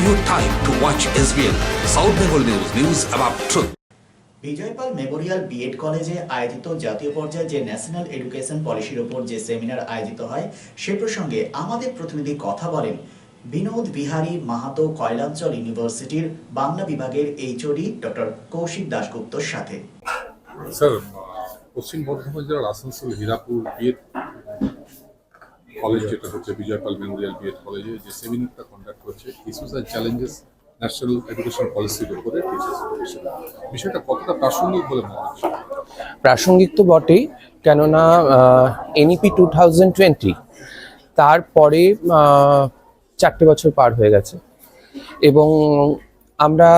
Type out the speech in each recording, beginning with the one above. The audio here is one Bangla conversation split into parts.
your time to watch SBN, South Bengal News, news about truth. Bijaypal memorial BEd কলেজে আয়োজিত জাতীয় পর্যায়ে যে ন্যাশনাল এডুকেশন পলিসির উপর যে সেমিনার আয়োজিত হয় সে প্রসঙ্গে আমাদের প্রতিনিধি কথা বলেন বিনোদ বিহারী মাহাতো কয়লাঞ্চল ইউনিভার্সিটির বাংলা বিভাগের এইচওডি ডক্টর কৌশিক দাশগুপ্তর সাথে। স্যার, পশ্চিম বর্ধমান জেলার আসানসোল হীরাপুর বিএড কলেজ, যেটা হচ্ছে বিজয়পাল মেমোরিয়াল বিএড কলেজে যে সেমিনারটা কন্ডাক্ট করছে issues and challenges national education পলিসির উপরে বিষয়টা কতটা প্রাসঙ্গিক বলে মনে হচ্ছে? প্রাসঙ্গিক তো বটেই, কেননা এনইপি 2020 তারপরে 4টে বছর পার হয়ে গেছে এবং আমরা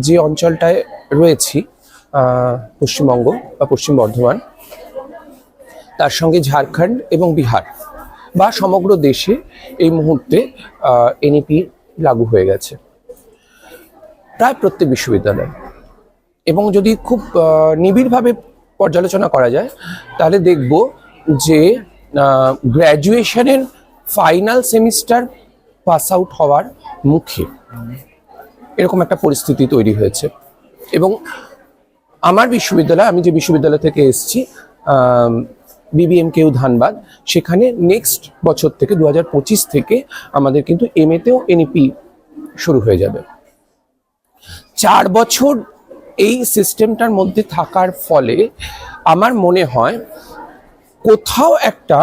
যে অঞ্চলটায় রয়েছি পশ্চিমবঙ্গ বা পশ্চিম বর্ধমান, তার সঙ্গে ঝাড়খণ্ড এবং বিহার বা সমগ্র দেশে এই মুহূর্তে এনইপি লাগু হয়ে গেছে প্রায় প্রত্যেক বিশ্ববিদ্যালয়। এবং যদি খুব নিবিড়ভাবে পর্যালোচনা করা যায় তাহলে দেখব যে গ্র্যাজুয়েশনের ফাইনাল সেমিস্টার পাস আউট হওয়ার মুখে এরকম একটা পরিস্থিতি তৈরি হয়েছে। এবং আমার বিশ্ববিদ্যালয়, আমি যে বিশ্ববিদ্যালয় থেকে এসেছি BBMKU ধানবাদ, সেখানে নেক্সট বছর থেকে 2025 থেকে আমাদের কিন্তু MA-তেও এনইপি শুরু হয়ে যাবে। 4 বছর এই সিস্টেমটার মধ্যে থাকার ফলে আমার মনে হয় কোথাও একটা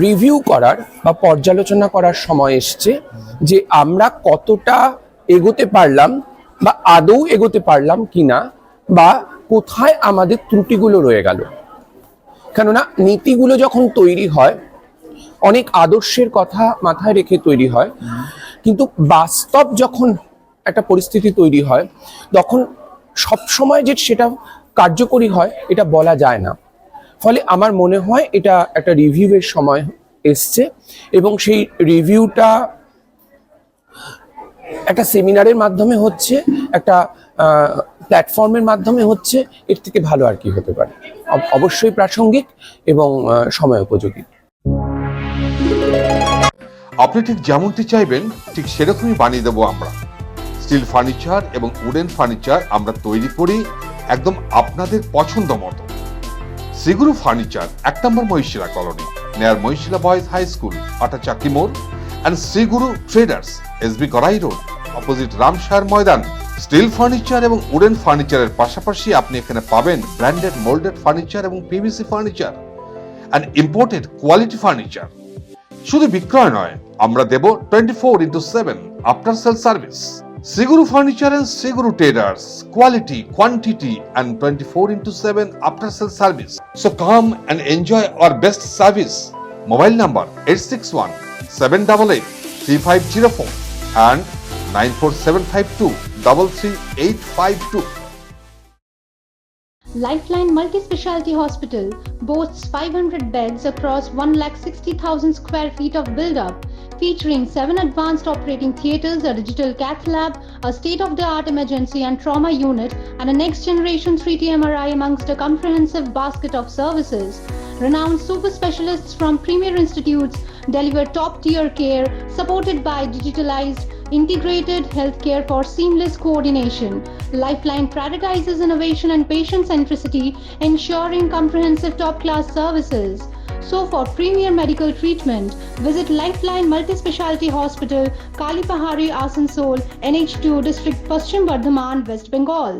রিভিউ করার বা পর্যালোচনা করার সময় এসছে যে আমরা কতটা এগোতে পারলাম বা আদৌ এগোতে পারলাম কিনা, বা কোথায় আমাদের ত্রুটিগুলো রয়ে গেল। কেননা নীতিগুলো যখন তৈরি হয় অনেক আদর্শের কথা মাথায় রেখে তৈরি হয়, কিন্তু বাস্তব যখন একটা পরিস্থিতি তৈরি হয় তখন সবসময় যে সেটা কার্যকরী হয় এটা বলা যায় না। ফলে আমার মনে হয় এটা একটা রিভিউয়ের সময় এসছে এবং সেই রিভিউটা একটা সেমিনারের মাধ্যমে হচ্ছে, একটা প্ল্যাটফর্মের মাধ্যমে হচ্ছে। এর থেকে ভালো আর কি হতে পারে? অবশ্যই প্রাসঙ্গিক এবং সময় উপযোগী। আপনি ঠিক যেমনটি চাইবেন ঠিক সেরকমই বানিয়ে দেবো আমরা। স্টিল ফার্নিচার এবং উডেন ফার্নিচার আমরা তৈরি করি একদম আপনাদের পছন্দ মতো। শ্রীগুরু ফার্নিচার 1 নম্বর Mahishila colony, near Mahishila boys high school, Ata Chakri মোড়, and Shriguru traders, SB Garai road, opposite Ramshar ময়দান। স্টিল ফার্নিচার এবং উডেন ফার্নিচারের পাশাপাশি আপনি এখানে পাবেন ব্র্যান্ডেড মোল্ডেড ফার্নিচার এবং PVC furniture and imported quality furniture. শুধু বিক্রয় নয়, আমরা দেব 24/7 after sale service. Shriguru furniture and Shri Guru traders, quality, quantity and 24/7 after sale service. So come and enjoy our best service. Mobile number 861-788-3504 and 94752-33852. Lifeline Multi-Specialty Hospital boasts 500 beds across 1,60,000 square feet of build-up, featuring 7 advanced operating theatres, a digital cath lab, a state-of-the-art emergency and trauma unit, and a next-generation 3D MRI amongst a comprehensive basket of services. Renowned super specialists from premier institutes deliver top-tier care, supported by digitalized, integrated healthcare for seamless coordination. Lifeline prioritizes innovation and patient centricity, ensuring comprehensive top-class services. So for premier medical treatment, visit Lifeline Multi-Specialty Hospital, Kalipahari, Asansol, NH2 District, Paschim Bardhaman, West Bengal.